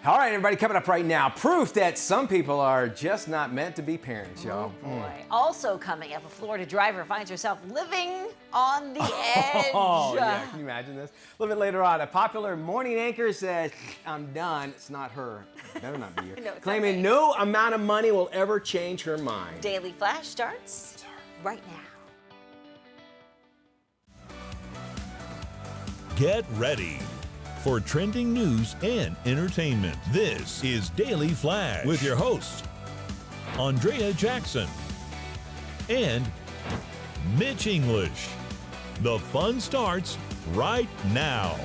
All right, everybody, coming up right now, proof that some people are just not meant to be parents, y'all. Oh boy. Also coming up, a Florida driver finds herself living on the edge. Oh, yeah, can you imagine this? A little bit later on, a popular morning anchor says, I'm done. It's not her. It better not be you. No, it's Claiming not no amount of money will ever change her mind. Daily Flash starts right now. Get ready for trending news and entertainment. This is Daily Flash with your hosts, Andrea Jackson and Mitch English. The fun starts right now.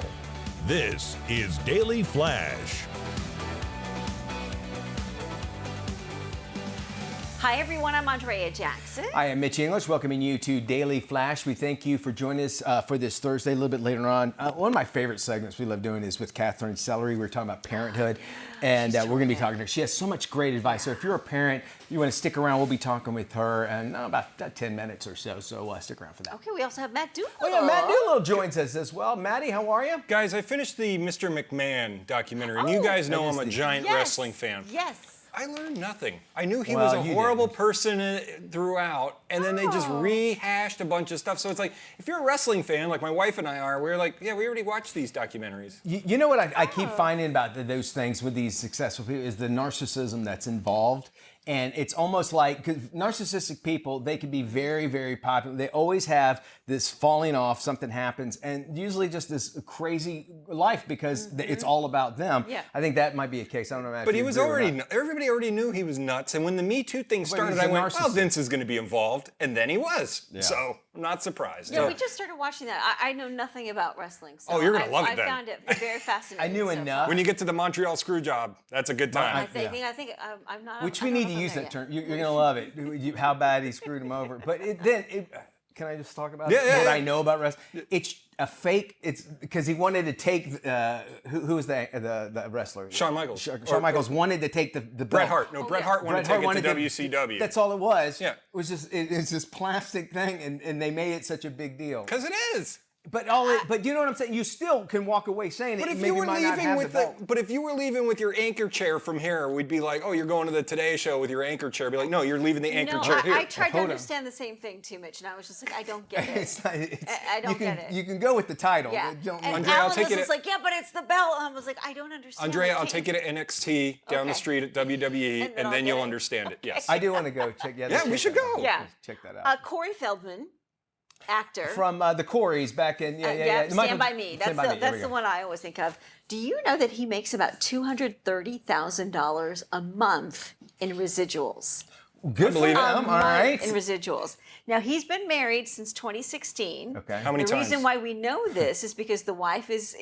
This is Daily Flash. Hi everyone, I'm Andrea Jackson. I am Mitch English, welcoming you to Daily Flash. We thank you for joining us for this Thursday. A little bit later on, one of my favorite segments we love doing is with Catherine Celery. We're talking about parenthood, and we're going to be talking to her. She has so much great advice. So if you're a parent, you want to stick around, we'll be talking with her in about 10 minutes or so. So stick around for that. Okay, we also have Matt Doolittle. Oh yeah, Matt Doolittle joins us as well. Maddie, how are you? Guys, I finished the Mr. McMahon documentary, and you guys know that I'm is a the- giant Yes. wrestling fan. Yes. I learned nothing. I knew he Well, was a you horrible didn't. person throughout, and then they just rehashed a bunch of stuff. So it's like, if you're a wrestling fan, like my wife and I are, we're like, yeah, we already watched these documentaries. You know what I keep finding about those things with these successful people is the narcissism that's involved. And it's almost like, because narcissistic people, they can be very, very popular. They always have this falling off, something happens, and usually just this crazy life because it's all about them. Yeah. I think that might be a case. I don't know. Matt, if But he you was agree or already, not. everybody already knew he was nuts. And when the Me Too thing started, he's I a went, well, narcissist. Vince is going to be involved. And then he was. Yeah. So I'm not surprised. Yeah, So- we just started watching that. I know nothing about wrestling. So Oh, you're gonna love it I then. found it very fascinating. I knew so enough. when you get to the Montreal screw job, that's a good time. I think I'm not. Which I we don't need know to if I'm use there that yet. term. You're going to love it. How bad he screwed him over. But can I just talk about Yeah, yeah, what yeah. I know about wrestling? It's a fake. It's because he wanted to take who was the wrestler? Shawn Michaels. Shawn Michaels wanted to take the Bret belt. Hart. No, Bret yeah. Hart wanted Bret Hart to wanted take it to WCW. That's all it was. Yeah. It was just it's this plastic thing, and they made it such a big deal. Because it is. But you know what I'm saying? You still can walk away saying But it. if Maybe you were might not leaving have with the belt. but if you were leaving with your anchor chair from here, we'd be like, oh, you're going to the Today Show with your anchor chair. Be like, no, you're leaving the anchor No, chair here. I tried to Hold on. understand the same thing too, Mitch, and I was just like, I don't get it. It's not, I don't you can, get it. You can go with the title. Yeah. Don't- And Andrea, I'll Alan take was it just at- like, yeah, but it's the belt. And I was like, I don't understand. Andrea, I I'll take you to NXT down the Okay. street at WWE, And then and I'll then get you'll it. understand it. Yes. I do want to go check. Yeah, let's we check should that go. out. Yeah. Let's check that out. Corey Feldman, actor. From the Coreys back in Stand By Me. That's Stand By Me. There we the go. one I always think of. Do you know that he makes about $230,000 a month in residuals? Good for believe him. it. All right. In residuals. Now he's been married since 2016. Okay. How many The times? reason why we know this is because the wife is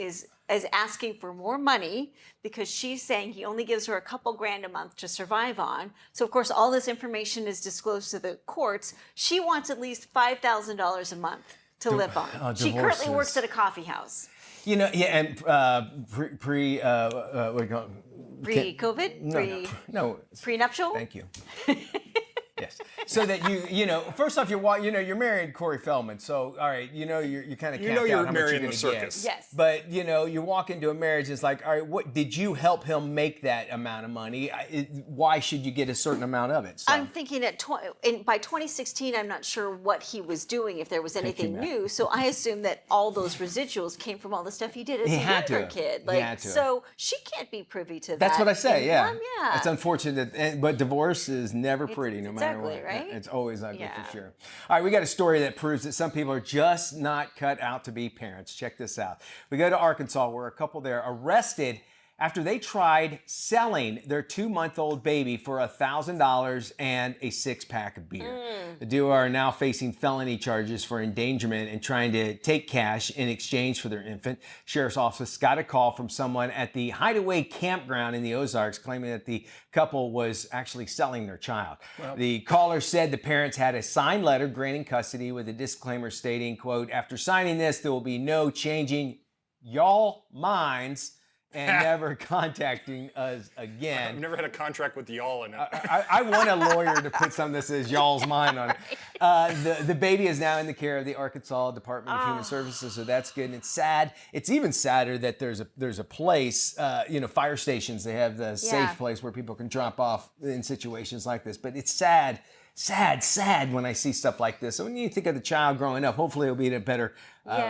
asking for more money because she's saying he only gives her a couple grand a month to survive on. So of course all this information is disclosed to the courts. She wants at least $5,000 a month to live on. She currently divorces. works at a coffee house. You know, yeah, and what do you call it? Pre-COVID? No. Prenuptial? Thank you. Yes. So that you know, first off, you're married Corey Feldman. So all right, you're kind of You know you're marrying the circus. Yes. But you walk into a marriage. It's like, all right, what did you help him make that amount of money? Why should you get a certain amount of it? So, I'm thinking by 2016, I'm not sure what he was doing, if there was anything Matt. new. So I assume that all those residuals came from all the stuff he did as He a had to younger have. kid. He had to have. So she can't be privy to that. that's what I say. Yeah. income. Yeah. It's unfortunate, but divorce is never pretty, no it's matter ugly, what. right? It's always ugly Yeah. for sure. All right, we got a story that proves that some people are just not cut out to be parents. Check this out. We go to Arkansas, where a couple there arrested after they tried selling their 2-month-old baby for $1,000 and a 6-pack of beer. The duo are now facing felony charges for endangerment and trying to take cash in exchange for their infant. Sheriff's office got a call from someone at the Hideaway Campground in the Ozarks claiming that the couple was actually selling their child. The caller said the parents had a signed letter granting custody with a disclaimer stating, quote, "After signing this, there will be no changing y'all minds and never contacting us again. I've never had a contract with y'all in it. I want a lawyer to put something that says y'all's mine on it. The baby is now in the care of the Arkansas Department of Human Services, so that's good. And it's sad. It's even sadder that there's a place, fire stations. They have the safe place where people can drop off in situations like this. But it's sad when I see stuff like this. So when you think of the child growing up, hopefully it'll be in a better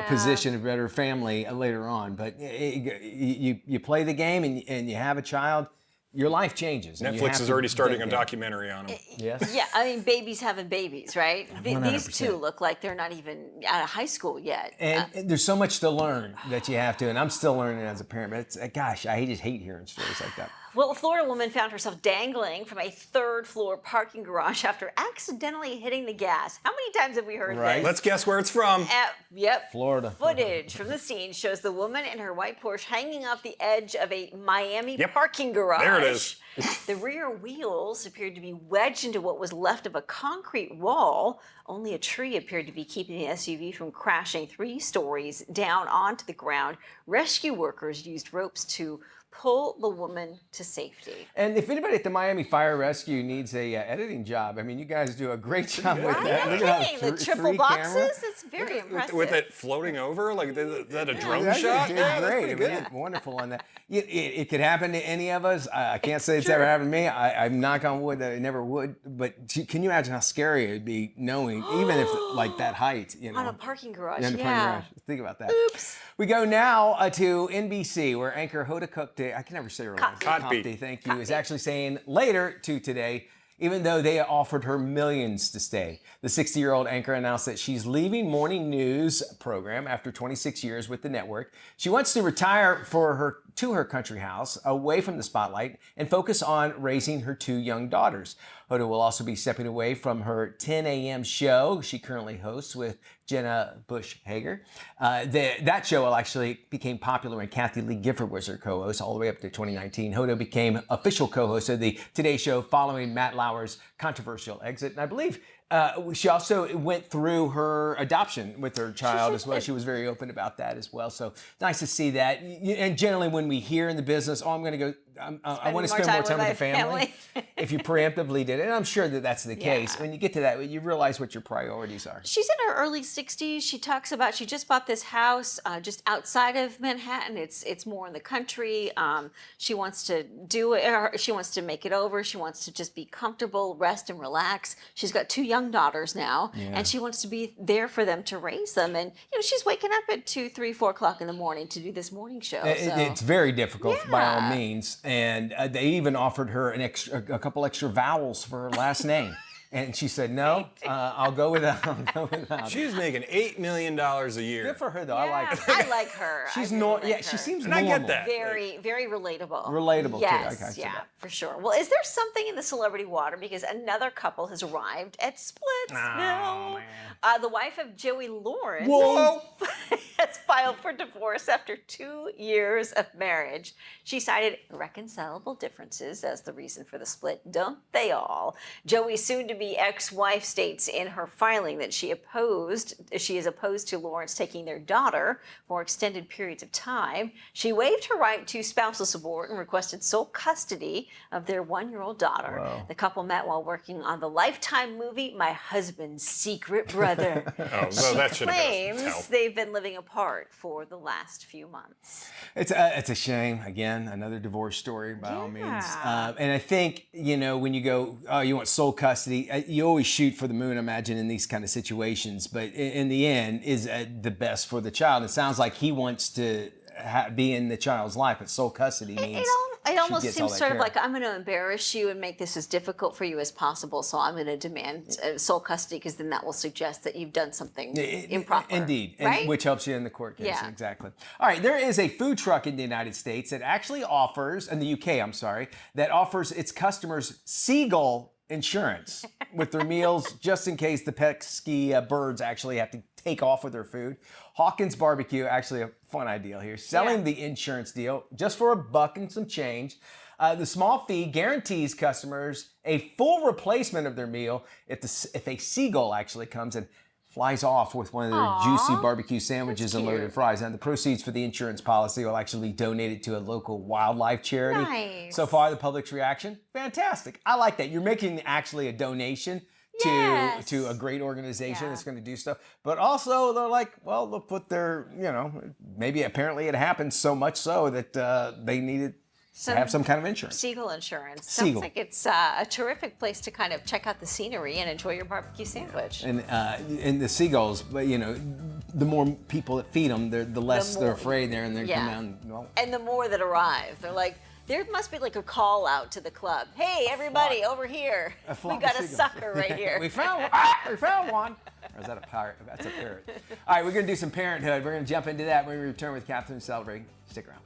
position, a better family later on. But you play the game and you have a child, your life changes. and you Netflix have is to already starting a dedicate. documentary on him. Yes. Yeah, I mean, babies having babies, right? These 100%. two look like they're not even out of high school yet. And there's so much to learn that you have to, and I'm still learning as a parent. But gosh, I just hate hearing stories like that. Well, a Florida woman found herself dangling from a third-floor parking garage after accidentally hitting the gas. How many times have we heard Right. this? Let's guess where it's from. Yep. Florida. Footage from the scene shows the woman in her white Porsche hanging off the edge of a Miami Yep. parking garage. There it is. The rear wheels appeared to be wedged into what was left of a concrete wall. Only a tree appeared to be keeping the SUV from crashing 3 stories down onto the ground. Rescue workers used ropes to pull the woman to safety. And if anybody at the Miami Fire Rescue needs a editing job, I mean, you guys do a great job with that. I'm Look not at kidding. that The triple 3 boxes, camera. it's very impressive. With it floating over? Like, is that a drone That shot? did Yeah, that's great. pretty I mean, good. they did wonderful on that. It could happen to any of us. I can't say it's ever happened to me. I'm knock on wood that it never would. But can you imagine how scary it would be knowing, even if like that height, On a parking garage, in the parking garage. Think about that. Oops. We go now to NBC, where anchor Hoda Kotb, I can never say her name. Kotb. Thank you. Is actually saying later to today, even though they offered her millions to stay. The 60-year-old anchor announced that she's leaving morning news program after 26 years with the network. She wants to retire to her country house, away from the spotlight, and focus on raising her 2 young daughters. Hoda will also be stepping away from her 10 a.m. show she currently hosts with Jenna Bush Hager. That show actually became popular when Kathy Lee Gifford was her co-host all the way up to 2019. Hoda became official co-host of the Today Show following Matt Lauer's controversial exit. And I believe she also went through her adoption with her child as well. She was very open about that as well. So nice to see that. And generally when we hear in the business, I want to spend more time with the family. If you preemptively did it, and I'm sure that that's the case. When you get to that, you realize what your priorities are. She's in her early 60s. She talks about she just bought this house just outside of Manhattan. It's more in the country. She wants to do it. She wants to make it over. She wants to just be comfortable, rest and relax. She's got 2 young daughters now, and she wants to be there for them to raise them. And she's waking up at 2, 3, 4 o'clock in the morning to do this morning show. It's very difficult by all means, and they even offered her a couple extra vowels for her last name. And she said, no, I'll go without it. She's making $8 million a year. Good for her, though. I like her. I like her. She's I really like her. she seems And I normal. get that. Very, very relatable. Relatable, too. yes, Okay, so yeah, that- for sure. Well, is there something in the celebrity water? Because another couple has arrived at Splitsville. The wife of Joey Lawrence Whoa! has filed for divorce after 2 years of marriage. She cited irreconcilable differences as the reason for the split. Don't they all? Joey's soon-to-be ex-wife states in her filing that she is opposed to Lawrence taking their daughter for extended periods of time. She waived her right to spousal support and requested sole custody of their 1-year-old daughter. Wow. The couple met while working on the Lifetime movie My Husband's Secret Brother. Oh, She no, that should have claims been they've been living apart for the last few months. It's a shame. Again, another divorce story by all means. And I think, when you go, oh, you want sole custody, you always shoot for the moon, I imagine, in these kind of situations. But in the end, is the best for the child. It sounds like he wants to be in the child's life, but sole custody means It she almost gets all seems that sort of care. like I'm going to embarrass you and make this as difficult for you as possible. So I'm going to demand sole custody because then that will suggest that you've done something improper. Indeed, right? which helps you in the court case. Yeah. Exactly. All right, there is a food truck in the United States that actually offers, in the UK, I'm sorry, that offers its customers seagull insurance with their meals just in case the pesky birds actually have to take off with their food. Hawkins Barbecue, actually a fun idea here, selling the insurance deal just for $1 and some change. The small fee guarantees customers a full replacement of their meal if a seagull actually comes and flies off with one of their juicy barbecue sandwiches and loaded cute. fries. And the proceeds for the insurance policy will actually donate it to a local wildlife charity. Nice. So far, the public's reaction, fantastic. I like that. You're making actually a donation Yes. to a great organization Yeah. that's going to do stuff. But also they're like, well, they'll put their, maybe apparently it happens so much so that they needed to have some kind of insurance. Seagull Insurance. Seagull. Sounds like it's a terrific place to kind of check out the scenery and enjoy your barbecue sandwich. And the seagulls, but the more people that feed them, the less they're more- afraid there, and they Yeah. come down. Well, And the more that arrive, they're like, there must be like a call out to the club. Hey, everybody, over here. We flock got of a seagulls. sucker right here. we found one. Or is that a parrot? That's a parrot. All right, we're going to do some parenthood. We're going to jump into that when we return with Catherine Celery. Stick around.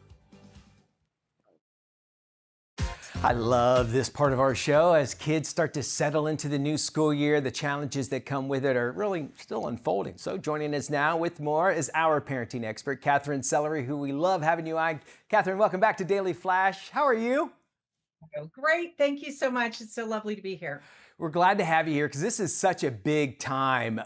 I love this part of our show. As kids start to settle into the new school year, the challenges that come with it are really still unfolding. So joining us now with more is our parenting expert, Catherine Celery, who we love having you on. Catherine, welcome back to Daily Flash. How are you? Great. Thank you so much. It's so lovely to be here. We're glad to have you here because this is such a big time.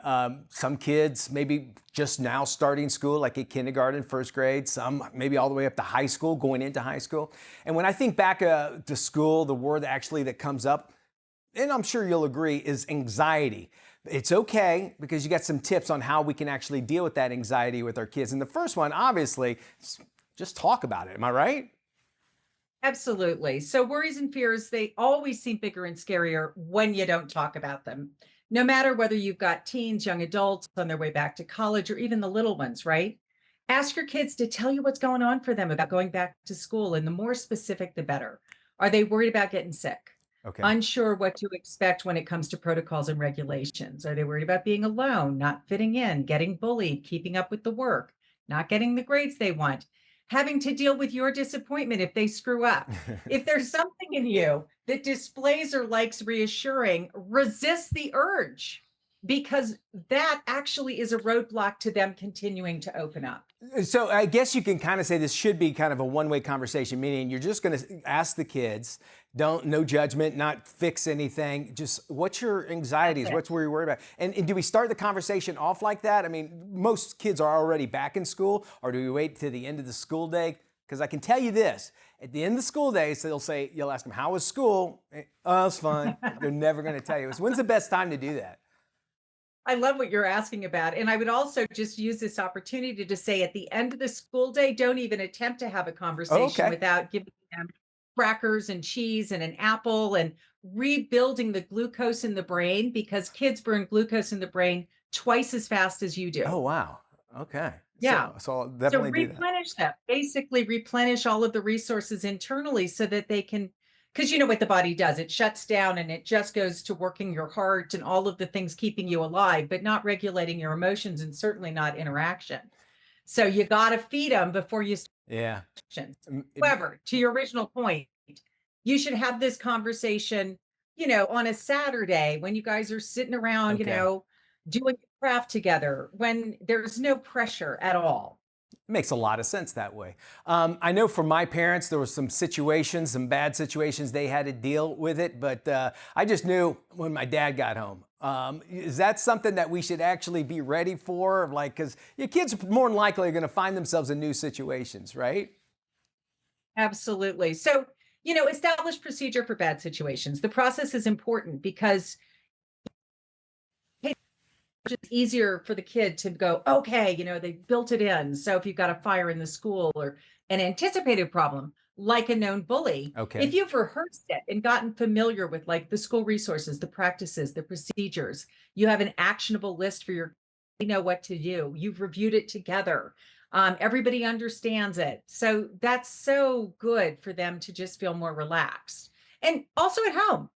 Some kids maybe just now starting school, like at kindergarten, first grade, some maybe all the way up to high school, going into high school. And when I think back to school, the word actually that comes up, and I'm sure you'll agree, is anxiety. It's okay because you got some tips on how we can actually deal with that anxiety with our kids. And the first one, obviously, is just talk about it. Am I right? Absolutely. So worries and fears, they always seem bigger and scarier when you don't talk about them. No matter whether you've got teens, young adults on their way back to college, or even the little ones, right? Ask your kids to tell you what's going on for them about going back to school. And the more specific, the better. Are they worried about getting sick? Okay. Unsure what to expect when it comes to protocols and regulations? Are they worried about being alone, not fitting in, getting bullied, keeping up with the work, not getting the grades they want? Having to deal with your disappointment if they screw up. If there's something in you that displays or likes reassuring, resist the urge, because that actually is a roadblock to them continuing to open up. So I guess you can kind of say this should be kind of a one-way conversation, meaning you're just going to ask the kids, no judgment, not fix anything. Just what's your anxieties? What's where you're worried about? And do we start the conversation off like that? I mean, most kids are already back in school, or do we wait to the end of the school day? Because I can tell you this, at the end of the school day, so you'll ask them, how was school? Oh, it's fine. They're never going to tell you. So when's the best time to do that? I love what you're asking about. And I would also just use this opportunity to say at the end of the school day, don't even attempt to have a conversation without giving them crackers and cheese and an apple and rebuilding the glucose in the brain, because kids burn glucose in the brain twice as fast as you do. Oh, wow. Okay. Yeah. So I'll definitely do that. Replenish them, basically replenish all of the resources internally so that they can, because you know what the body does, it shuts down and it just goes to working your heart and all of the things keeping you alive, but not regulating your emotions and certainly not interaction. So you got to feed them before you start Yeah. actions. However, to your original point, you should have this conversation, on a Saturday when you guys are sitting around, doing craft together, when there's no pressure at all. Makes a lot of sense that way. I know for my parents, there were some situations, some bad situations, they had to deal with it, but I just knew when my dad got home. Is that something that we should actually be ready for? Because your kids more than likely are going to find themselves in new situations, right? Absolutely. So, establish procedure for bad situations. The process is important because it's easier for the kid to go, okay, they built it in. So if you've got a fire in the school or an anticipated problem, like a known bully, if you've rehearsed it and gotten familiar with like the school resources, the practices, the procedures, you have an actionable list for you know what to do. You've reviewed it together. Everybody understands it. So that's so good for them to just feel more relaxed. And also at home,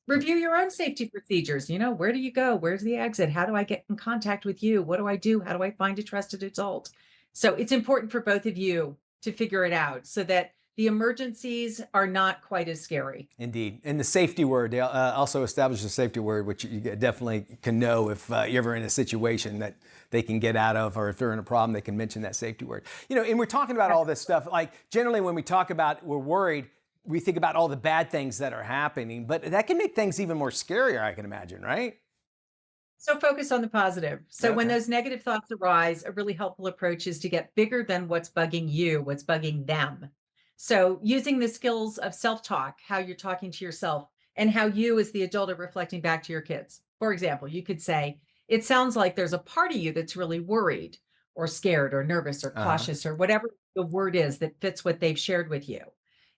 review your own safety procedures. Where do you go? Where's the exit? How do I get in contact with you? What do I do? How do I find a trusted adult? So it's important for both of you to figure it out so that the emergencies are not quite as scary. Indeed. And the safety word, they also establish a safety word, which you definitely can know if you're ever in a situation that they can get out of, or if they're in a problem, they can mention that safety word. And we're talking about all this stuff, like generally when we talk about we're worried, we think about all the bad things that are happening, but that can make things even more scarier, I can imagine, right? So focus on the positive. So when Okay. those negative thoughts arise, a really helpful approach is to get bigger than what's bugging you, what's bugging them. So using the skills of self-talk, how you're talking to yourself and how you as the adult are reflecting back to your kids. For example, you could say, it sounds like there's a part of you that's really worried or scared or nervous or Uh-huh. cautious or whatever the word is that fits what they've shared with you.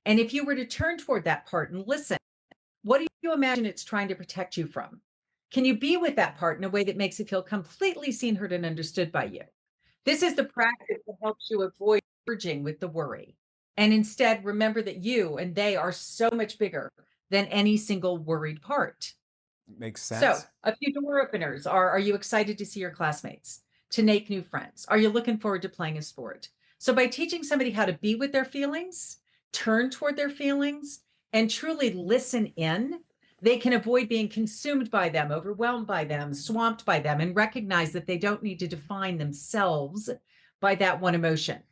And if you were to turn toward that part and listen, what do you imagine it's trying to protect you from? Can you be with that part in a way that makes it feel completely seen, heard, and understood by you? This is the practice that helps you avoid merging with the worry. And instead, remember that you and they are so much bigger than any single worried part. Makes So, sense. a few door openers are you excited to see your classmates, to make new friends? Are you looking forward to playing a sport? So, by teaching somebody how to be with their feelings, turn toward their feelings, and truly listen in, they can avoid being consumed by them, overwhelmed by them, swamped by them, and recognize that they don't need to define themselves by that one emotion.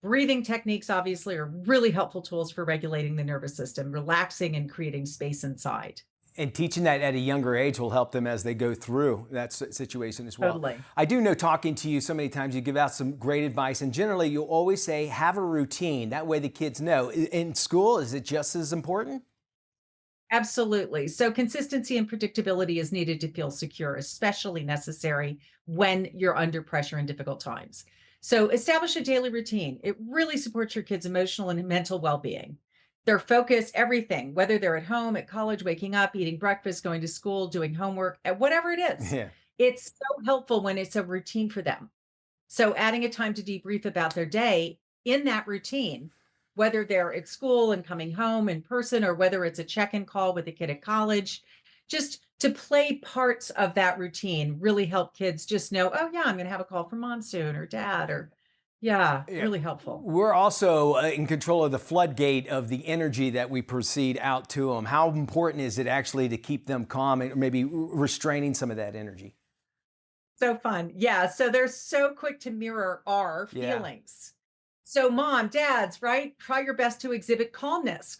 Breathing techniques, obviously, are really helpful tools for regulating the nervous system, relaxing and creating space inside. And teaching that at a younger age will help them as they go through that situation as well. Totally. I do know, talking to you so many times, you give out some great advice, and generally you'll always say, have a routine. That way the kids know. In school, is it just as important? Absolutely. So consistency and predictability is needed to feel secure, especially necessary when you're under pressure in difficult times. So establish a daily routine. It really supports your kids' emotional and mental well-being. Their focus, everything, whether they're at home, at college, waking up, eating breakfast, going to school, doing homework, whatever it is. Yeah. It's so helpful when it's a routine for them. So adding a time to debrief about their day in that routine, whether they're at school and coming home in person, or whether it's a check-in call with a kid at college, just to play parts of that routine really help kids just know, oh yeah, I'm going to have a call from mom soon or dad, or yeah, Yeah. really helpful. We're also in control of the floodgate of the energy that we proceed out to them. How important is it actually to keep them calm and maybe restraining some of that energy? So fun. Yeah. So they're so quick to mirror our Yeah. feelings. So mom, dads, right? Try your best to exhibit calmness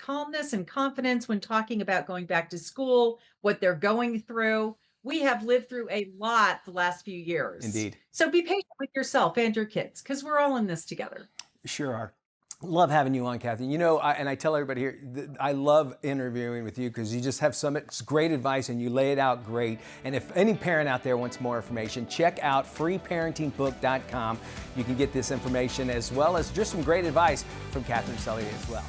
and confidence when talking about going back to school, what they're going through. We have lived through a lot the last few years. Indeed. So be patient with yourself and your kids because we're all in this together. Sure are. Love having you on, Kathy. You know, and I tell everybody here, I love interviewing with you because you just have so much great advice and you lay it out great. And if any parent out there wants more information, check out freeparentingbook.com. You can get this information as well as just some great advice from Catherine Sully as well.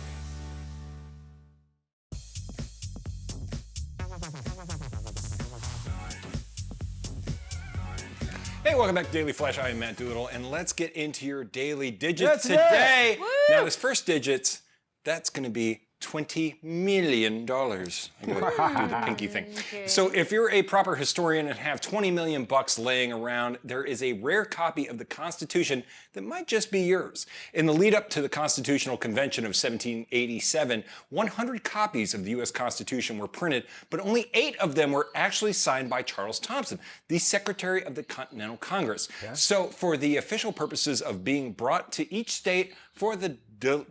Hey, welcome back to Daily Flash. I am Matt Doolittle, and let's get into your daily digits Let's do it. today. Woo! Now, this first digits, that's going to be $20 million. I'm going to do the pinky thing. Okay. So if you're a proper historian and have 20 million bucks laying around, there is a rare copy of the Constitution that might just be yours. In the lead up to the Constitutional Convention of 1787, 100 copies of the U.S. Constitution were printed, but only 8 of them were actually signed by Charles Thompson, the Secretary of the Continental Congress. So for the official purposes of being brought to each state for the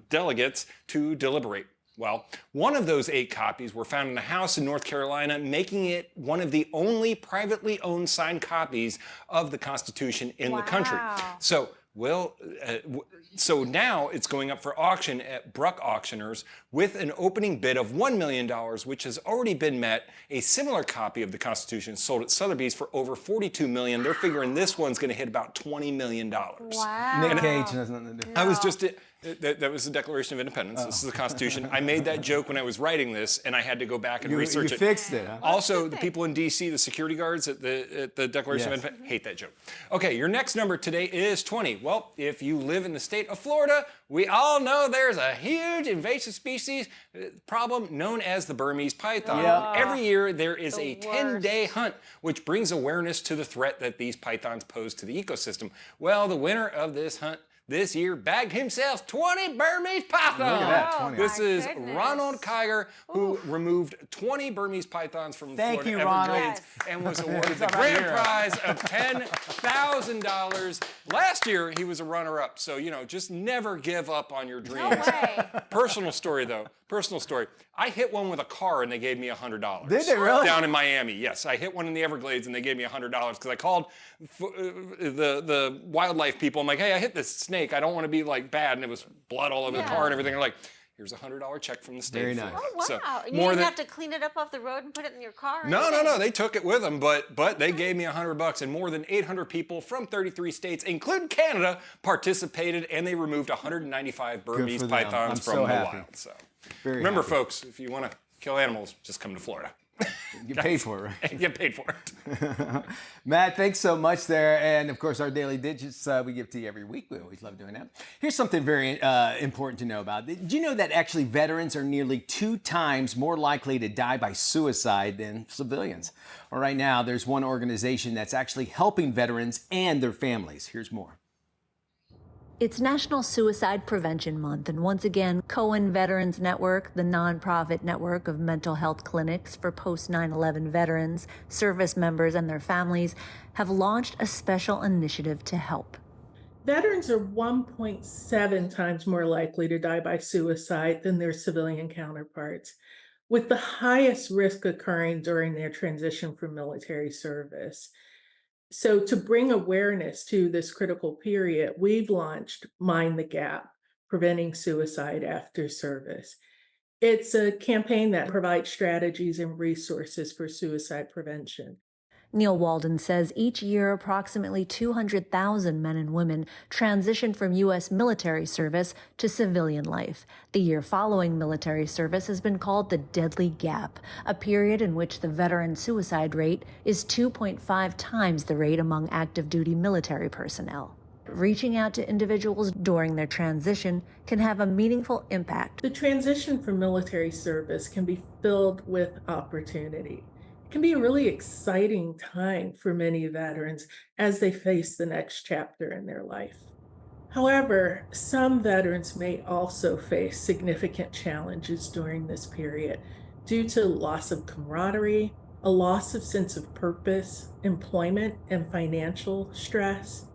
delegates to deliberate. Well, one of those 8 copies were found in a house in North Carolina, making it one of the only privately owned signed copies of the Constitution in the country. Wow. So now it's going up for auction at Bruck Auctioners with an opening bid of $1 million, which has already been met. A similar copy of the Constitution sold at Sotheby's for over $42 million. They're figuring this one's going to hit about $20 million. Wow. Nick Cage has nothing to do. I was just, that was the Declaration of Independence. This is the Constitution. I made that joke when I was writing this, and I had to go back and research You it. fixed it, huh? Also, the people in D.C., the security guards at the Declaration of Yes. Independence, hate that joke. Okay, your next number today is 20. Well, if you live in the state of Florida, we all know there's a huge invasive species problem known as the Burmese python. Yeah. Every year there is The a worst. 10-day hunt, which brings awareness to the threat that these pythons pose to the ecosystem. Well, the winner of this hunt this year bagged himself 20 Burmese pythons. Look at that, 20. This My is goodness. Ronald Kiger, who removed 20 Burmese pythons from Thank Florida you, Ronald. Everglades and was awarded the Talk about grand hero. prize of $10,000. Last year, he was a runner-up. So, just never give up on your dreams. No way. Personal story, though. Personal story. I hit one with a car and they gave me $100. Did they really? Down in Miami, yes. I hit one in the Everglades and they gave me $100 because I called the wildlife people. I'm like, hey, I hit this snake. I don't want to be like bad. And it was blood all over the car and everything. They're like, here's a $100 check from the state. Very for nice. it." Oh, wow. So, And you didn't have to clean it up off the road and put it in your car? or no. anything? They took it with them, but they gave me $100, and more than 800 people from 33 states, including Canada, participated, and they removed 195 Burmese for them. I'm pythons so from the happy. wild. So, Very remember, happy. folks, if you want to kill animals, just come to Florida. Get paid for it, right? and get paid for it. Matt, thanks so much there. And of course, our daily digits we give to you every week. We always love doing that. Here's something very important to know about. Did you know that actually veterans are nearly 2 times more likely to die by suicide than civilians? Well, right now, there's one organization that's actually helping veterans and their families. Here's more. It's National Suicide Prevention Month, and once again, Cohen Veterans Network, the nonprofit network of mental health clinics for post-9/11 veterans, service members, and their families, have launched a special initiative to help. Veterans are 1.7 times more likely to die by suicide than their civilian counterparts, with the highest risk occurring during their transition from military service. So to bring awareness to this critical period, we've launched Mind the Gap, Preventing Suicide After Service. It's a campaign that provides strategies and resources for suicide prevention. Neil Walden says each year approximately 200,000 men and women transition from U.S. military service to civilian life. The year following military service has been called the Deadly Gap, a period in which the veteran suicide rate is 2.5 times the rate among active duty military personnel. Reaching out to individuals during their transition can have a meaningful impact. The transition from military service can be filled with opportunity. It can be a really exciting time for many veterans as they face the next chapter in their life. However, some veterans may also face significant challenges during this period due to loss of camaraderie, a loss of sense of purpose, employment and financial stress,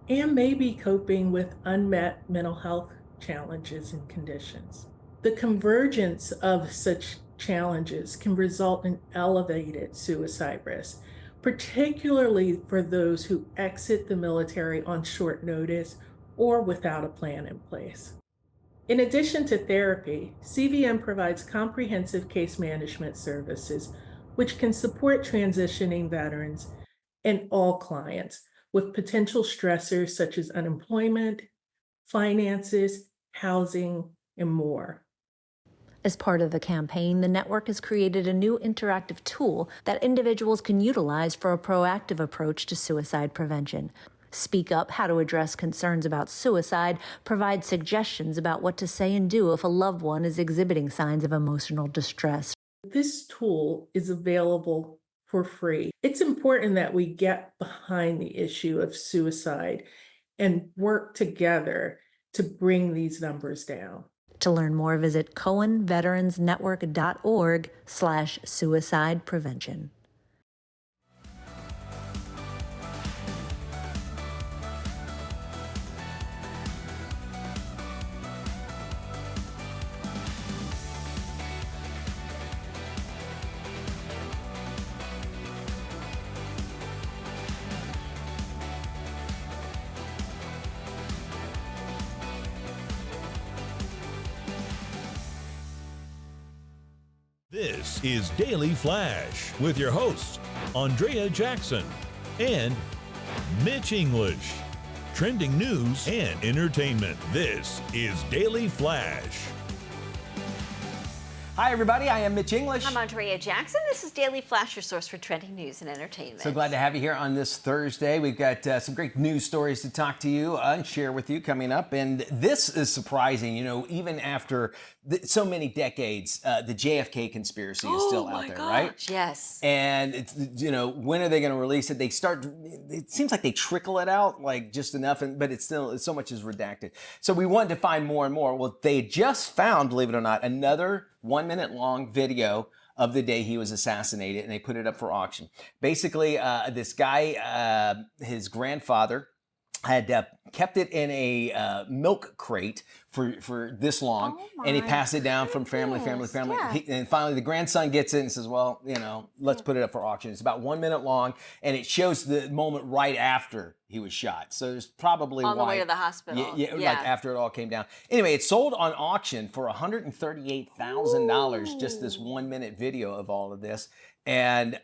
and maybe coping with unmet mental health challenges and conditions. The convergence of such challenges can result in elevated suicide risk, particularly for those who exit the military on short notice or without a plan in place. In addition to therapy, CVM provides comprehensive case management services, which can support transitioning veterans and all clients with potential stressors such as unemployment, finances, housing, and more. As part of the campaign, the network has created a new interactive tool that individuals can utilize for a proactive approach to suicide prevention. Speak Up, How to Address Concerns About Suicide, provides suggestions about what to say and do if a loved one is exhibiting signs of emotional distress. This tool is available for free. It's important that we get behind the issue of suicide and work together to bring these numbers down. To learn more, visit cohenveteransnetwork.org/suicide prevention. This is Daily Flash with your hosts, Andrea Jackson and Mitch English. Trending news and entertainment. This is Daily Flash. Hi, everybody. I am Mitch English. I'm Andrea Jackson. This is Daily Flash, your source for trending news and entertainment. So glad to have you here on this Thursday. We've got some great news stories to talk to you and share with you coming up. And this is surprising, you know, even after so many decades, the JFK conspiracy is still out there, right? Yes. And it's, you know, when are they going to release it? It seems like they trickle it out like just enough, but it's still, so much is redacted. So we wanted to find more and more. Well, they just found, believe it or not, another 1 minute long video of the day he was assassinated, and they put it up for auction. Basically, this guy, his grandfather, had kept it in a milk crate for this long, and he passed it down from family. Yeah. And finally, the grandson gets it and says, well, you know, let's put it up for auction. It's about 1 minute long, and it shows the moment right after he was shot. So there's probably on the way to the hospital. Yeah, like after it all came down. Anyway, it sold on auction for $138,000, just this 1 minute video of all of this. And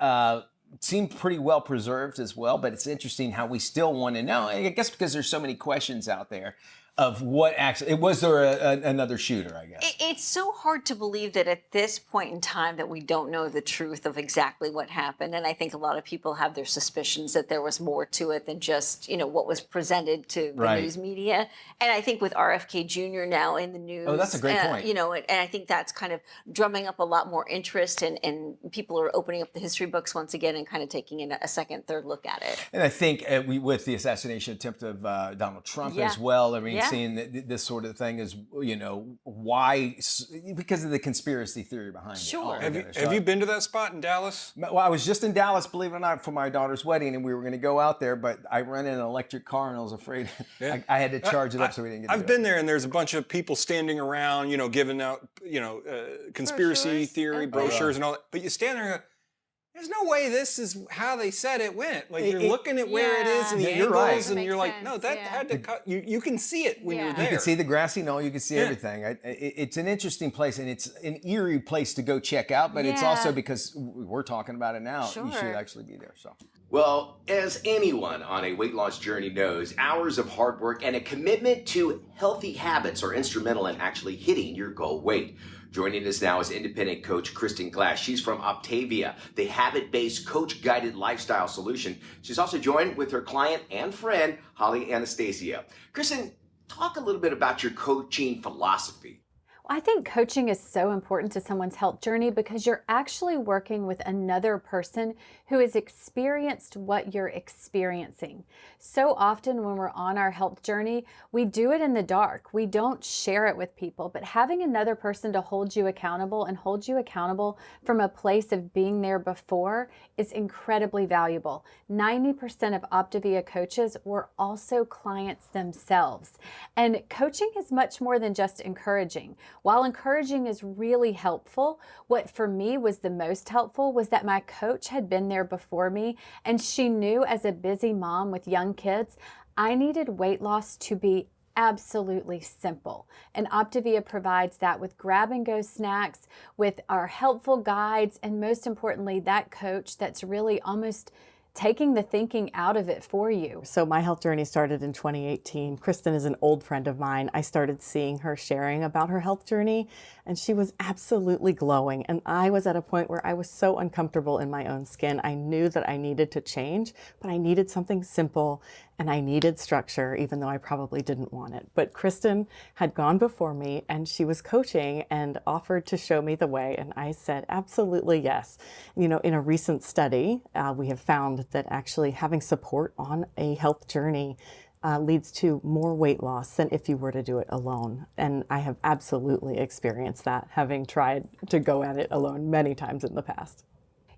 seemed pretty well preserved as well, but it's interesting how we still want to know. I guess because there's so many questions out there of what actually, was there another shooter, I guess? It's so hard to believe that at this point in time that we don't know the truth of exactly what happened. And I think a lot of people have their suspicions that there was more to it than just, you know, what was presented to the news media. And I think with RFK Jr. now in the news. Oh, that's a great point. You know, and I think that's kind of drumming up a lot more interest, and people are opening up the history books once again and kind of taking in a second, third look at it. And I think with the assassination attempt of Donald Trump as well, I mean, seeing this sort of thing is, you know, why, because of the conspiracy theory behind it. Sure. Have you been to that spot in Dallas? Well, I was just in Dallas, believe it or not, for my daughter's wedding, and we were going to go out there, but I rented an electric car, and I was afraid I had to charge it up, so we didn't get to I've been there, and there's a bunch of people standing around, you know, giving out, you know, conspiracy theory brochures and all that. But you stand there and go, there's no way this is how they said it went. Like, you're looking at where it is and the angles, and you're like, no, that had to cut. You can see it when you're there. You can see the grassy knoll. You can see everything. It's an interesting place, and it's an eerie place to go check out. But it's also because we're talking about it now. You should actually be there. So. Well, as anyone on a weight loss journey knows, hours of hard work and a commitment to healthy habits are instrumental in actually hitting your goal weight. Joining us now is independent coach Kristen Glass. She's from Optavia, the habit-based coach-guided lifestyle solution. She's also joined with her client and friend, Holly Anastasia. Kristen, talk a little bit about your coaching philosophy. I think coaching is so important to someone's health journey because you're actually working with another person who has experienced what you're experiencing. So often when we're on our health journey, we do it in the dark. We don't share it with people, but having another person to hold you accountable and hold you accountable from a place of being there before is incredibly valuable. 90% of Optavia coaches were also clients themselves. And coaching is much more than just encouraging. While encouraging is really helpful, what for me was the most helpful was that my coach had been there before me, and she knew as a busy mom with young kids, I needed weight loss to be absolutely simple. And Optavia provides that with grab-and-go snacks, with our helpful guides, and most importantly, that coach that's really almost taking the thinking out of it for you. So my health journey started in 2018. Kristen is an old friend of mine. I started seeing her sharing about her health journey, and she was absolutely glowing. And I was at a point where I was so uncomfortable in my own skin. I knew that I needed to change, but I needed something simple, and I needed structure, even though I probably didn't want it. But Kristen had gone before me, and she was coaching and offered to show me the way, and I said, absolutely yes. You know, in a recent study, we have found that actually having support on a health journey leads to more weight loss than if you were to do it alone. And I have absolutely experienced that, having tried to go at it alone many times in the past.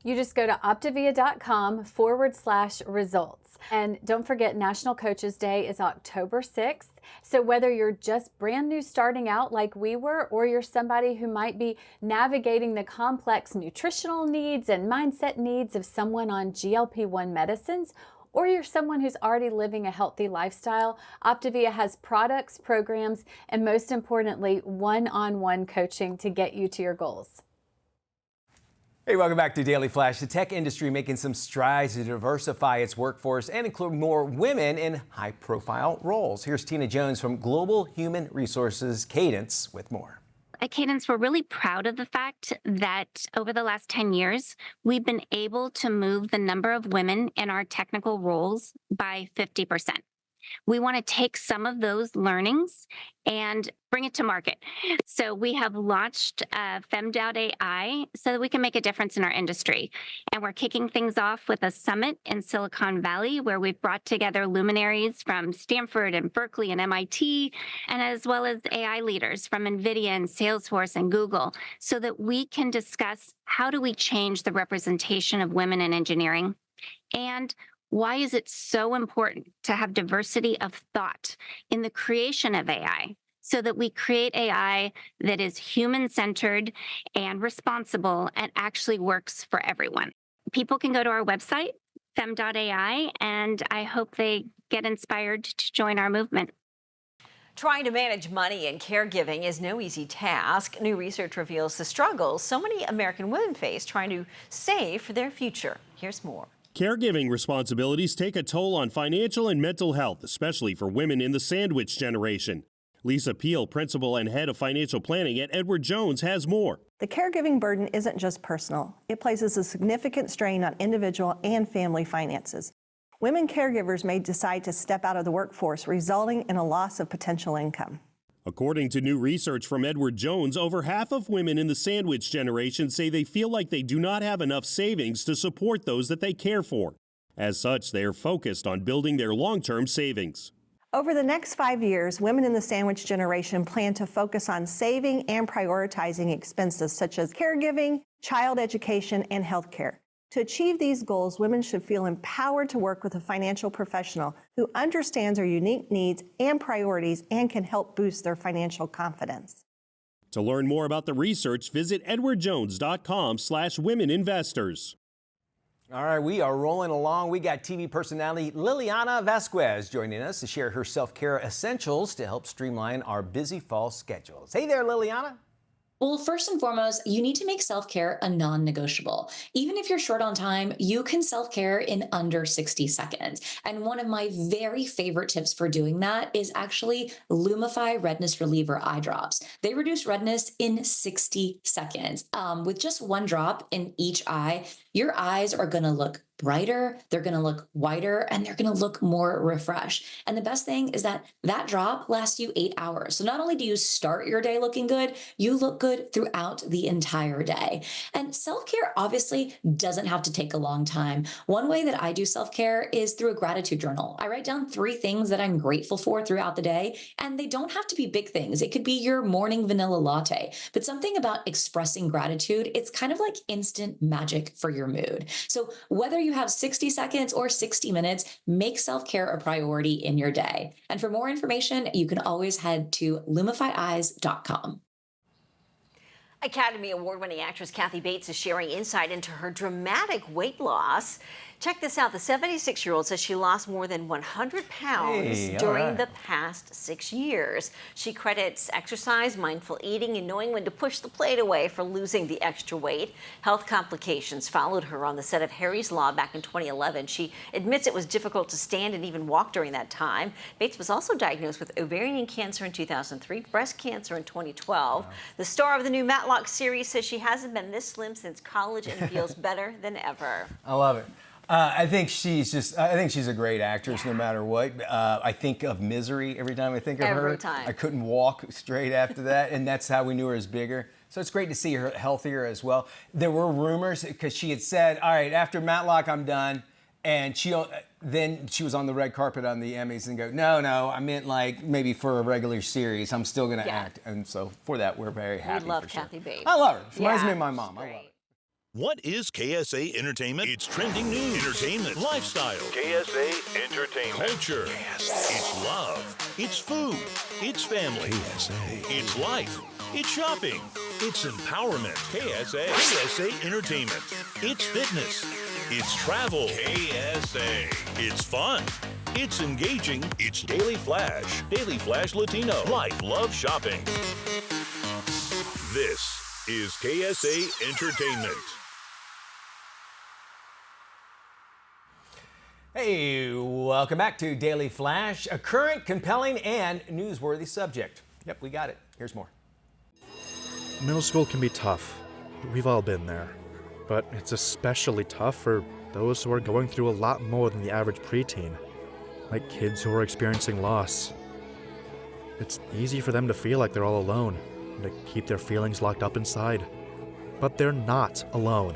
You just go to optavia.com/results. And don't forget, National Coaches Day is October 6th. So whether you're just brand new starting out like we were, or you're somebody who might be navigating the complex nutritional needs and mindset needs of someone on GLP-1 medicines, or you're someone who's already living a healthy lifestyle, Optavia has products, programs, and most importantly, one-on-one coaching to get you to your goals. Hey, welcome back to Daily Flash. The tech industry making some strides to diversify its workforce and include more women in high-profile roles. Here's Tina Jones from Global Human Resources Cadence with more. at Cadence, we're really proud of the fact that over the last 10 years, we've been able to move the number of women in our technical roles by 50%. We want to take some of those learnings and bring it to market. So we have launched Fem.ai so that we can make a difference in our industry. And we're kicking things off with a summit in Silicon Valley where we've brought together luminaries from Stanford and Berkeley and MIT, and as well as AI leaders from NVIDIA and Salesforce and Google, so that we can discuss how do we change the representation of women in engineering, and why is it so important to have diversity of thought in the creation of AI so that we create AI that is human-centered and responsible and actually works for everyone? People can go to our website, fem.ai, and I hope they get inspired to join our movement. Trying to manage money and caregiving is no easy task. New research reveals the struggles so many American women face trying to save for their future. Here's more. Caregiving responsibilities take a toll on financial and mental health, especially for women in the sandwich generation. Lisa Peel, principal and head of financial planning at Edward Jones, has more. The caregiving burden isn't just personal. It places a significant strain on individual and family finances. Women caregivers may decide to step out of the workforce, resulting in a loss of potential income. According to new research from Edward Jones, over half of women in the sandwich generation say they feel like they do not have enough savings to support those that they care for. As such, they are focused on building their long-term savings. Over the next 5 years, women in the sandwich generation plan to focus on saving and prioritizing expenses such as caregiving, child education, and healthcare. To achieve these goals, women should feel empowered to work with a financial professional who understands their unique needs and priorities and can help boost their financial confidence. To learn more about the research, visit edwardjones.com/womeninvestors. All right, we are rolling along. We got TV personality Liliana Vasquez joining us to share her self-care essentials to help streamline our busy fall schedules. Hey there, Liliana. Well, first and foremost, you need to make self-care a non-negotiable. Even if you're short on time, you can self-care in under 60 seconds. And one of my very favorite tips for doing that is actually Lumify Redness Reliever Eye Drops. They reduce redness in 60 seconds. With just one drop in each eye, your eyes are going to look brighter, they're going to look whiter, and they're going to look more refreshed. And the best thing is that that drop lasts you 8 hours. So not only do you start your day looking good, you look good throughout the entire day. And self-care obviously doesn't have to take a long time. One way that I do self-care is through a gratitude journal. I write down 3 things that I'm grateful for throughout the day, and they don't have to be big things. It could be your morning vanilla latte, but something about expressing gratitude, it's kind of like instant magic for your mood. So whether you have 60 seconds or 60 minutes, make self-care a priority in your day. And for more information, you can always head to lumifyeyes.com. Academy Award-winning actress Kathy Bates is sharing insight into her dramatic weight loss. Check this out. The 76-year-old says she lost more than 100 pounds during the past 6 years. She credits exercise, mindful eating, and knowing when to push the plate away for losing the extra weight. Health complications followed her on the set of Harry's Law back in 2011. She admits it was difficult to stand and even walk during that time. Bates was also diagnosed with ovarian cancer in 2003, breast cancer in 2012. Wow. The star of the new Matlock series says she hasn't been this slim since college and feels better than ever. I love it. I think she's a great actress no matter what. I think of Misery every time I think of her. Every time. I couldn't walk straight after that, and that's how we knew her as bigger. So it's great to see her healthier as well. There were rumors because she had said, all right, after Matlock, I'm done. And then she was on the red carpet on the Emmys and go, no, I meant like maybe for a regular series. I'm still going to act. And so for that, we're very happy. We love Kathy Bates. I love her. She reminds me of my mom. I love her. What is KSA Entertainment? It's trending news, entertainment, lifestyle, KSA Entertainment, culture, it's love, it's food, it's family, KSA, it's life, it's shopping, it's empowerment, KSA Entertainment, it's fitness, it's travel, KSA, it's fun, it's engaging, it's Daily Flash Latino, life, love, shopping. This is KSA Entertainment. Hey, welcome back to Daily Flash, a current, compelling, and newsworthy subject. Yep, we got it. Here's more. Middle school can be tough. We've all been there. But it's especially tough for those who are going through a lot more than the average preteen, like kids who are experiencing loss. It's easy for them to feel like they're all alone and to keep their feelings locked up inside. But they're not alone.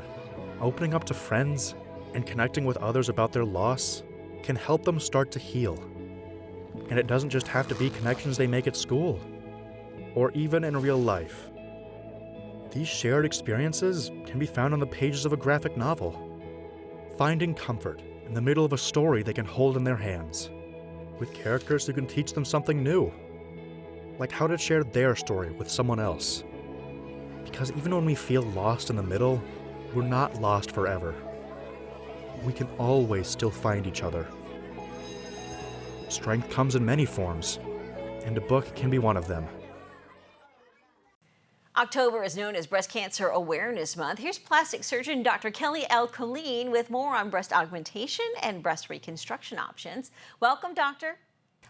Opening up to friends and connecting with others about their loss can help them start to heal. And it doesn't just have to be connections they make at school, or even in real life. These shared experiences can be found on the pages of a graphic novel, finding comfort in the middle of a story they can hold in their hands, with characters who can teach them something new, like how to share their story with someone else. Because even when we feel lost in the middle, we're not lost forever. We can always still find each other. Strength comes in many forms, and a book can be one of them. October is known as Breast Cancer Awareness Month. Here's plastic surgeon Dr. Kelly El-Khalin with more on breast augmentation and breast reconstruction options. Welcome, doctor.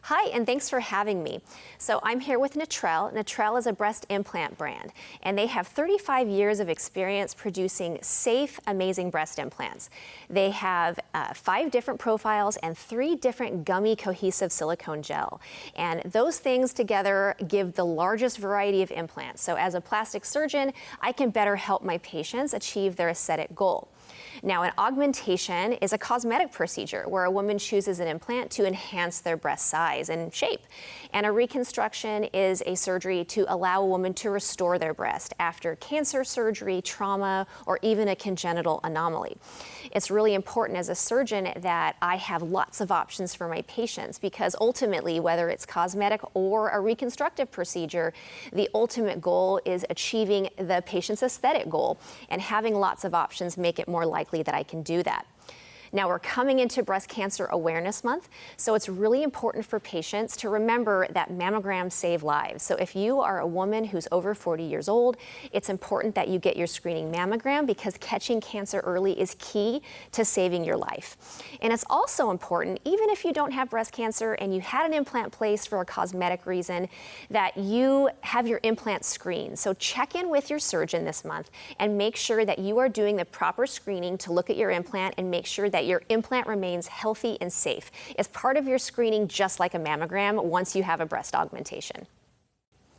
Hi, and thanks for having me. So I'm here with Natrelle. Natrelle is a breast implant brand, and they have 35 years of experience producing safe, amazing breast implants. They have 5 different profiles and 3 different gummy cohesive silicone gel. And those things together give the largest variety of implants. So as a plastic surgeon, I can better help my patients achieve their aesthetic goal. Now, an augmentation is a cosmetic procedure where a woman chooses an implant to enhance their breast size and shape. And a reconstruction is a surgery to allow a woman to restore their breast after cancer surgery, trauma, or even a congenital anomaly. It's really important as a surgeon that I have lots of options for my patients, because ultimately, whether it's cosmetic or a reconstructive procedure, the ultimate goal is achieving the patient's aesthetic goal, and having lots of options make it more likely that I can do that. Now, we're coming into Breast Cancer Awareness Month, so it's really important for patients to remember that mammograms save lives. So if you are a woman who's over 40 years old, it's important that you get your screening mammogram, because catching cancer early is key to saving your life. And it's also important, even if you don't have breast cancer and you had an implant placed for a cosmetic reason, that you have your implant screened. So check in with your surgeon this month and make sure that you are doing the proper screening to look at your implant and make sure that your implant remains healthy and safe. It's part of your screening, just like a mammogram, once you have a breast augmentation.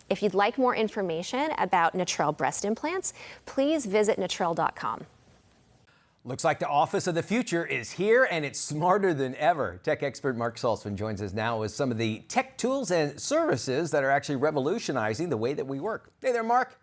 If you'd like more information about Natrelle breast implants, please visit natrelle.com. Looks like the office of the future is here, and it's smarter than ever. Tech expert Mark Saltzman joins us now with some of the tech tools and services that are actually revolutionizing the way that we work. Hey there, Mark.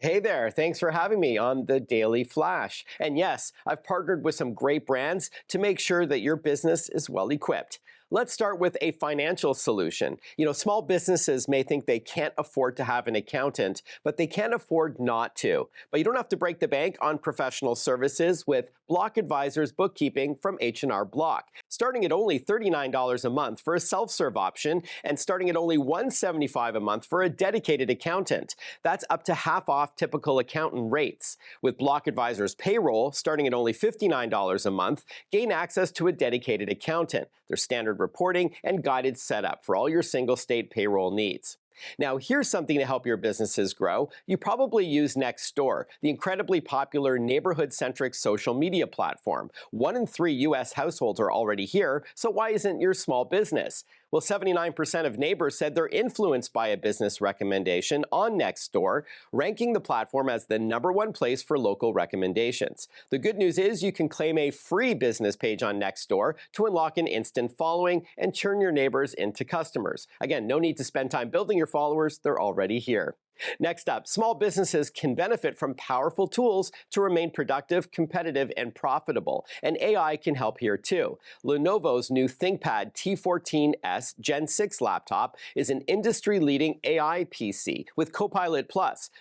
Hey there, thanks for having me on the Daily Flash. And yes, I've partnered with some great brands to make sure that your business is well equipped. Let's start with a financial solution. You know, small businesses may think they can't afford to have an accountant, but they can't afford not to. But you don't have to break the bank on professional services with Block Advisors Bookkeeping from H&R Block. Starting at only $39 a month for a self-serve option, and starting at only $175 a month for a dedicated accountant. That's up to half off typical accountant rates. With Block Advisors Payroll, starting at only $59 a month, gain access to a dedicated accountant, their standard reporting, and guided setup for all your single state payroll needs. Now, here's something to help your businesses grow. You probably use Nextdoor, the incredibly popular neighborhood-centric social media platform. 1 in 3 U.S. households are already here, so why isn't your small business? Well, 79% of neighbors said they're influenced by a business recommendation on Nextdoor, ranking the platform as the #1 place for local recommendations. The good news is you can claim a free business page on Nextdoor to unlock an instant following and turn your neighbors into customers. Again, no need to spend time building your followers, they're already here. Next up, small businesses can benefit from powerful tools to remain productive, competitive, and profitable. And AI can help here too. Lenovo's new ThinkPad T14S Gen 6 laptop is an industry-leading AI PC with Copilot+,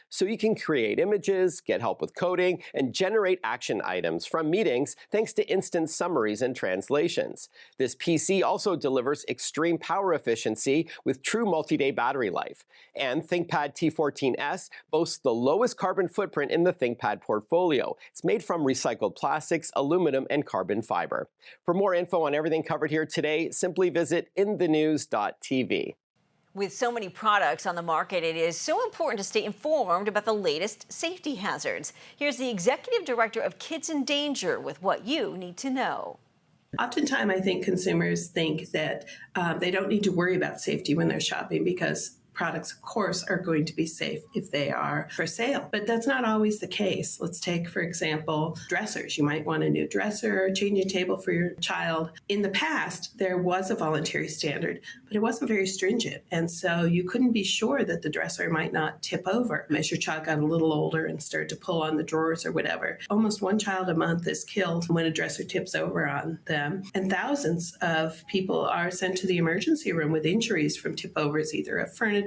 so you can create images, get help with coding, and generate action items from meetings thanks to instant summaries and translations. This PC also delivers extreme power efficiency with true multi-day battery life. And ThinkPad T14S boasts the lowest carbon footprint in the ThinkPad portfolio. It's made from recycled plastics, aluminum, and carbon fiber. For more info on everything covered here today, simply visit inthenews.tv. With so many products on the market, it is so important to stay informed about the latest safety hazards. Here's the executive director of Kids in Danger with what you need to know. Oftentimes, I think consumers think that they don't need to worry about safety when they're shopping because products, of course, are going to be safe if they are for sale. But that's not always the case. Let's take, for example, dressers. You might want a new dresser, changing table for your child. In the past, there was a voluntary standard, but it wasn't very stringent. And so you couldn't be sure that the dresser might not tip over as your child got a little older and started to pull on the drawers or whatever. Almost one child a month is killed when a dresser tips over on them. And thousands of people are sent to the emergency room with injuries from tip overs, either of furniture,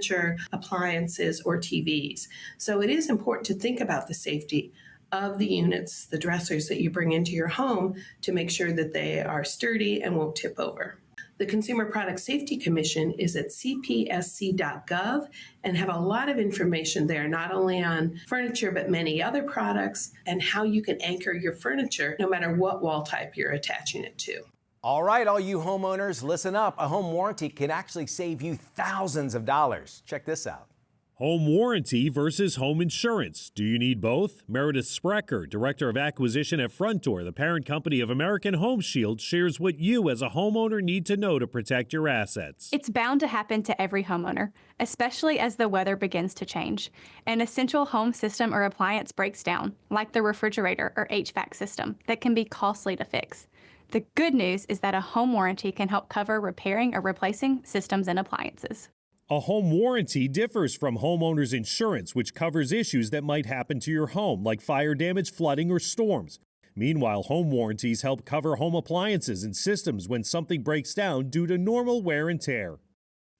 appliances, or TVs. So it is important to think about the safety of the units, the dressers that you bring into your home to make sure that they are sturdy and won't tip over. The Consumer Product Safety Commission is at cpsc.gov and have a lot of information there, not only on furniture, but many other products and how you can anchor your furniture no matter what wall type you're attaching it to. All right, all you homeowners, listen up. A home warranty can actually save you thousands of dollars. Check this out. Home warranty versus home insurance. Do you need both? Meredith Sprecher, Director of Acquisition at Frontor, the parent company of American Home Shield, shares what you as a homeowner need to know to protect your assets. It's bound to happen to every homeowner, especially as the weather begins to change. An essential home system or appliance breaks down, like the refrigerator or HVAC system, that can be costly to fix. The good news is that a home warranty can help cover repairing or replacing systems and appliances. A home warranty differs from homeowners insurance, which covers issues that might happen to your home, like fire damage, flooding, or storms. Meanwhile, home warranties help cover home appliances and systems when something breaks down due to normal wear and tear.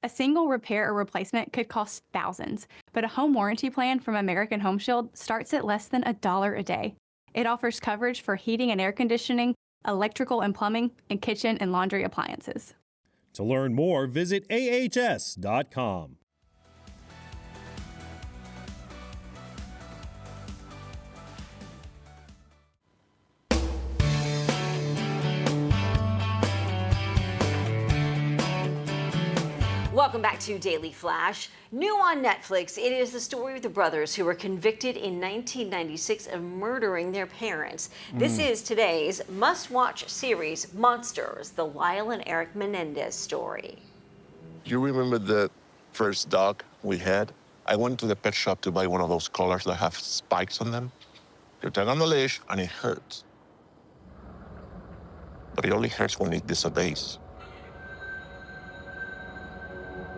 A single repair or replacement could cost thousands, but a home warranty plan from American Home Shield starts at less than $1 a day. It offers coverage for heating and air conditioning, electrical and plumbing, and kitchen and laundry appliances. To learn more, visit ahs.com. Welcome back to Daily Flash. New on Netflix, it is the story of the brothers who were convicted in 1996 of murdering their parents. This is today's must-watch series, Monsters, the Lyle and Eric Menendez story. You remember the first dog we had? I went to the pet shop to buy one of those collars that have spikes on them. You tug on the leash and it hurts. But it only hurts when it disobeys.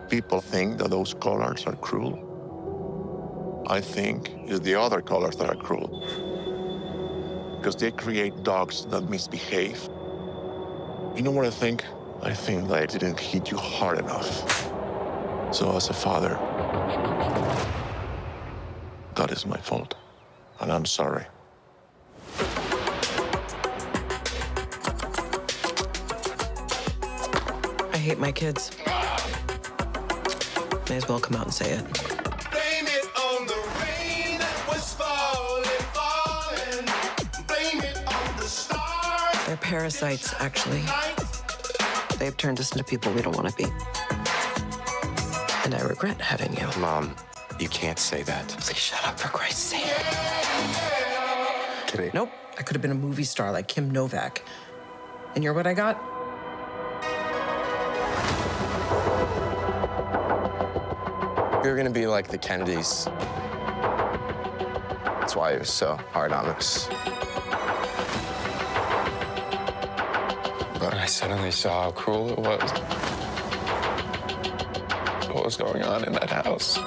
People think that those collars are cruel. I think it's the other collars that are cruel. Because they create dogs that misbehave. You know what I think? I think that I didn't hit you hard enough. So as a father, that is my fault. And I'm sorry. I hate my kids. May as well come out and say it. Blame it on the rain that was falling, falling. Blame it on the stars. They're parasites, actually. They've turned us into people we don't want to be. And I regret having you. Mom, you can't say that. Please shut up, for Christ's sake. Nope, I could have been a movie star like Kim Novak. And you're what I got? You're gonna be like the Kennedys. That's why he was so hard on us. But I suddenly saw how cruel it was. What was going on in that house.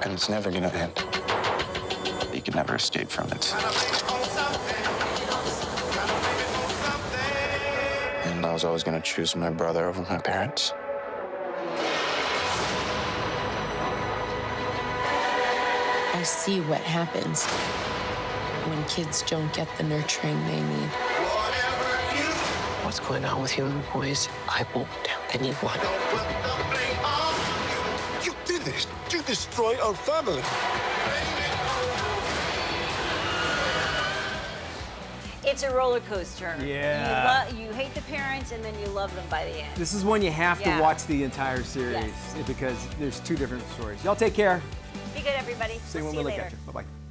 And it's never gonna end. You can never escape from it. And I was always gonna choose my brother over my parents. I see what happens when kids don't get the nurturing they need. What's going on with you and the boys? I won't tell anyone. You did this. You destroyed our family. It's a roller coaster. Yeah. You hate the parents and then you love them by the end. This is one you have Yeah. to watch the entire series Yes. because there's two different stories. Y'all take care. Be good, everybody. See you We'll when we see you look later. at you. Bye-bye.